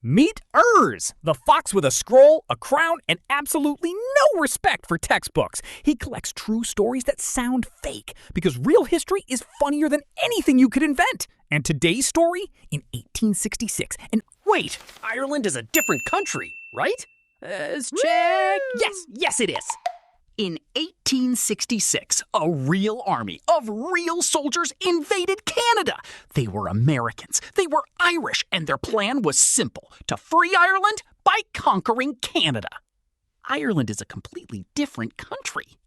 Meet Urs, the fox with a scroll, a crown, and absolutely no respect for textbooks. He collects true stories that sound fake because real history is funnier than anything you could invent. And today's story, in 1866, and wait, Ireland is a different country, right? Check. Yes it is. In 1866, a real army of real soldiers invaded Canada. They were Americans, they were Irish, and their plan was simple: to free Ireland by conquering Canada. Ireland is a completely different country.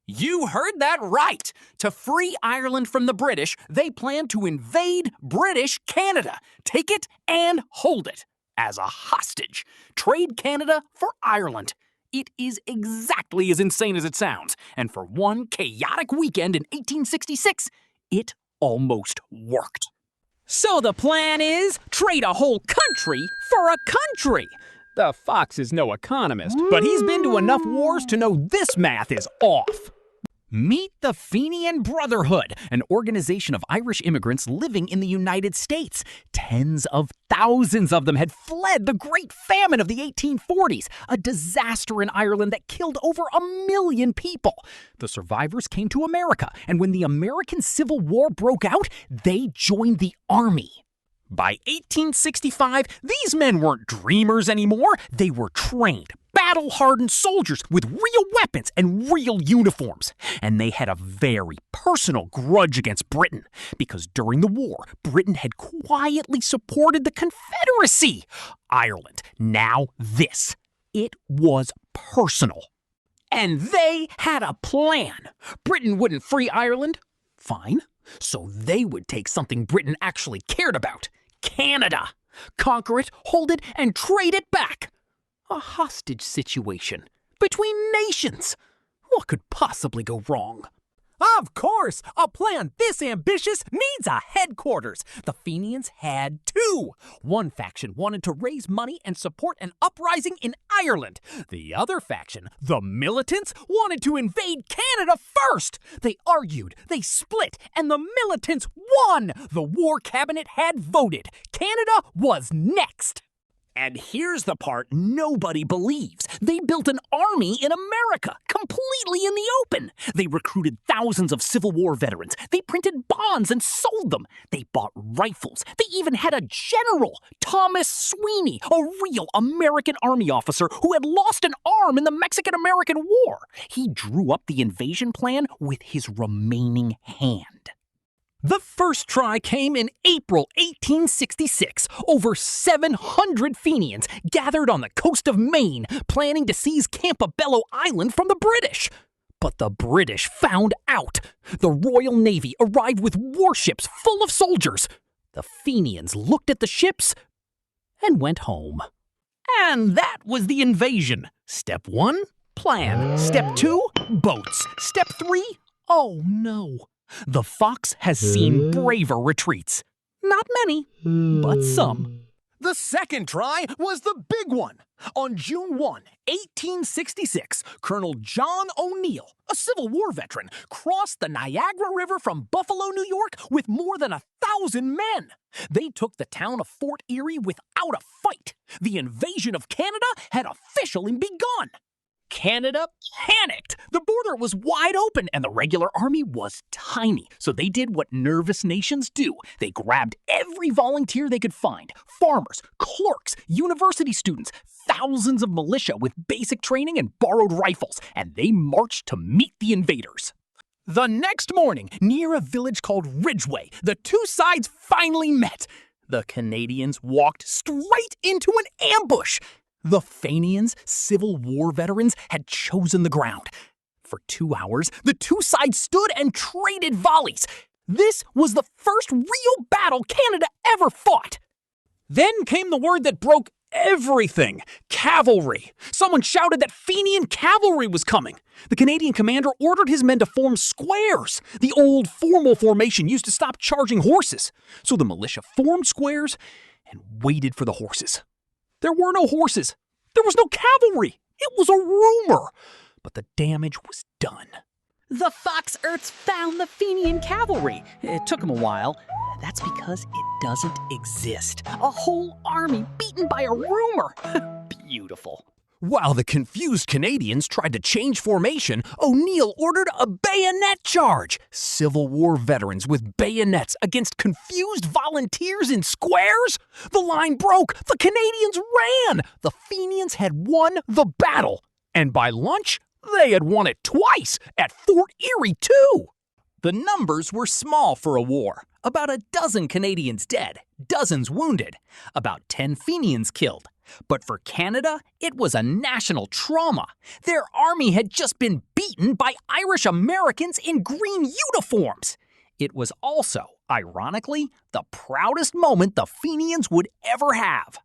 You heard that right! To free Ireland from the British, they planned to invade British Canada, take it and hold it as a hostage, trade Canada for Ireland. It is exactly as insane as it sounds, and for one chaotic weekend in 1866, it almost worked. so the plan is trade a whole country for a country. The fox is no economist, but he's been to enough wars to know this math is off. Meet the Fenian Brotherhood, an organization of Irish immigrants living in the United States. Tens of thousands of them had fled the Great Famine of the 1840s, a disaster in Ireland that killed over 1 million people. The survivors came to America, and when the American Civil War broke out, they joined the army. By 1865, these men weren't dreamers anymore. They were trained, battle-hardened soldiers with real weapons and real uniforms. And they had a very personal grudge against Britain, because during the war, Britain had quietly supported the Confederacy. Ireland, now this. It was personal. And they had a plan. Britain wouldn't free Ireland. Fine. So they would take something Britain actually cared about: Canada. Conquer it, hold it, and trade it back. A hostage situation between nations. What could possibly go wrong? Of course, a plan this ambitious needs a headquarters. The Fenians had two. One faction wanted to raise money and support an uprising in Ireland. The other faction, the militants, wanted to invade Canada first. They argued, they split, and the militants won. The war cabinet had voted. Canada was next. And here's the part nobody believes. They built an army in America, completely in the open. They recruited thousands of Civil War veterans. They printed bonds and sold them. They bought rifles. They even had a general, Thomas Sweeney, a real American army officer who had lost an arm in the Mexican-American War. He drew up the invasion plan with his remaining hand. The first try came in April 1866. Over 700 Fenians gathered on the coast of Maine, planning to seize Campobello Island from the British. But the British found out. The Royal Navy arrived with warships full of soldiers. The Fenians looked at the ships and went home. And that was the invasion. Step 1, plan. Step 2, boats. Step 3, oh no. The fox has seen braver retreats. Not many, but some. The second try was the big one. On June 1, 1866, Colonel John O'Neill, a Civil War veteran, crossed the Niagara River from Buffalo, New York, with more than 1,000 men. They took the town of Fort Erie without a fight. The invasion of Canada had officially begun. Canada panicked. The border was wide open and the regular army was tiny. So they did what nervous nations do. They grabbed every volunteer they could find. Farmers, clerks, university students, thousands of militia with basic training and borrowed rifles. And they marched to meet the invaders. The next morning, near a village called Ridgeway, the two sides finally met. The Canadians walked straight into an ambush. The Fenians, Civil War veterans, had chosen the ground. For 2 hours, the two sides stood and traded volleys. This was the first real battle Canada ever fought. Then came the word that broke everything: cavalry. Someone shouted that Fenian cavalry was coming. The Canadian commander ordered his men to form squares. The old formal formation used to stop charging horses. So the militia formed squares and waited for the horses. There were no horses. There was no cavalry. It was a rumor. But the damage was done. The Fox Earths found the Fenian cavalry. It took them a while. That's because it doesn't exist. A whole army beaten by a rumor. Beautiful. While the confused Canadians tried to change formation, O'Neill ordered a bayonet charge. Civil War veterans with bayonets against confused volunteers in squares? The line broke. The Canadians ran. The Fenians had won the battle. And by lunch, they had won it twice, at Fort Erie, too. The numbers were small for a war. About a dozen Canadians dead, dozens wounded, about 10 Fenians killed. But for Canada, it was a national trauma. Their army had just been beaten by Irish Americans in green uniforms. It was also, ironically, the proudest moment the Fenians would ever have.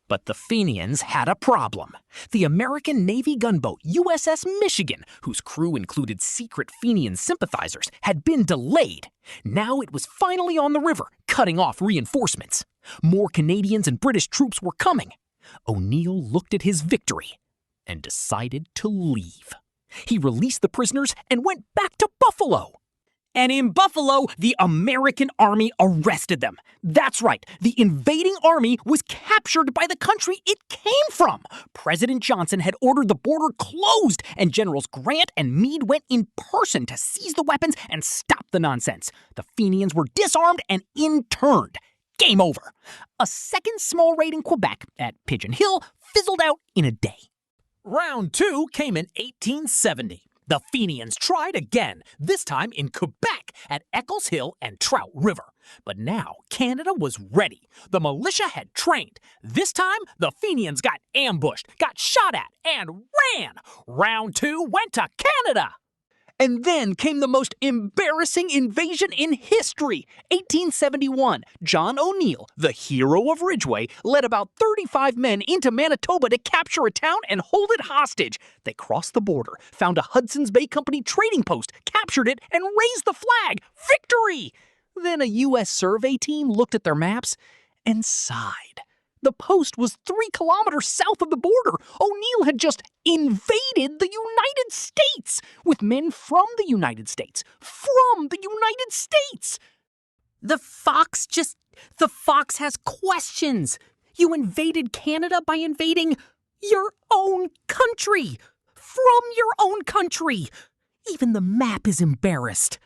But the Fenians had a problem. The American Navy gunboat USS Michigan, whose crew included secret Fenian sympathizers, had been delayed. Now it was finally on the river, cutting off reinforcements. More Canadians and British troops were coming. O'Neill looked at his victory and decided to leave. He released the prisoners and went back to Buffalo. And in Buffalo, the American army arrested them. That's right, the invading army was captured by the country it came from. President Johnson had ordered the border closed, and Generals Grant and Meade went in person to seize the weapons and stop the nonsense. The Fenians were disarmed and interned. Game over. A second small raid in Quebec at Pigeon Hill fizzled out in a day. Round 2 came in 1870. The Fenians tried again, this time in Quebec at Eccles Hill and Trout River. But now Canada was ready. The militia had trained. This time, the Fenians got ambushed, got shot at, and ran. Round 2 went to Canada. And then came the most embarrassing invasion in history. 1871, John O'Neill, the hero of Ridgeway, led about 35 men into Manitoba to capture a town and hold it hostage. They crossed the border, found a Hudson's Bay Company trading post, captured it, and raised the flag. Victory! Then a U.S. survey team looked at their maps and sighed. The post was 3 kilometers south of the border. O'Neill had just invaded the United States with men from the United States. From the United States! The Fox has questions. You invaded Canada by invading your own country. From your own country. Even the map is embarrassed.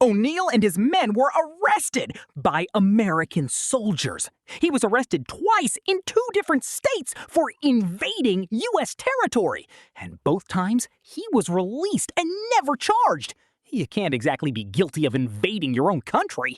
O'Neill and his men were arrested by American soldiers. He was arrested twice in 2 different states for invading U.S. territory. And both times, he was released and never charged. You can't exactly be guilty of invading your own country.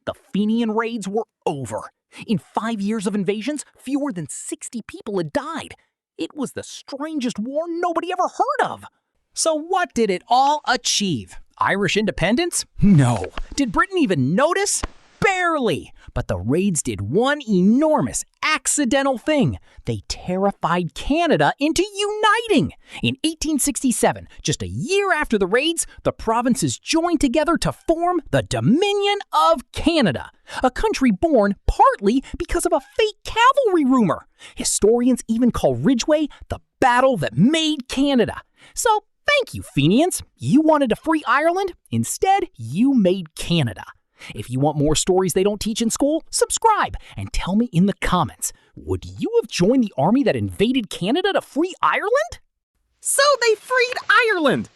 The Fenian raids were over. In 5 years of invasions, fewer than 60 people had died. It was the strangest war nobody ever heard of. So what did it all achieve? Irish independence? No. Did Britain even notice? Barely. But the raids did one enormous, accidental thing. They terrified Canada into uniting. In 1867, just a year after the raids, the provinces joined together to form the Dominion of Canada, a country born partly because of a fake cavalry rumor. Historians even call Ridgeway the battle that made Canada. So, thank you, Fenians. You wanted to free Ireland. Instead, you made Canada. If you want more stories they don't teach in school, subscribe and tell me in the comments. Would you have joined the army that invaded Canada to free Ireland? So they freed Ireland.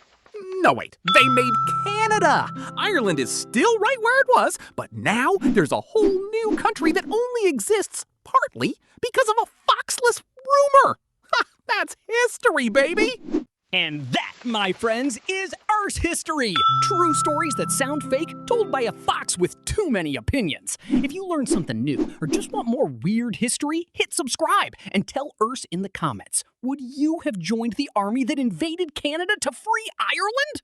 No, wait, they made Canada. Ireland is still right where it was, but now there's a whole new country that only exists partly because of a foxless rumor. Ha, that's history, baby. And that, my friends, is Earth history. True stories that sound fake, told by a fox with too many opinions. If you learned something new or just want more weird history, hit subscribe and tell Earth in the comments. Would you have joined the army that invaded Canada to free Ireland?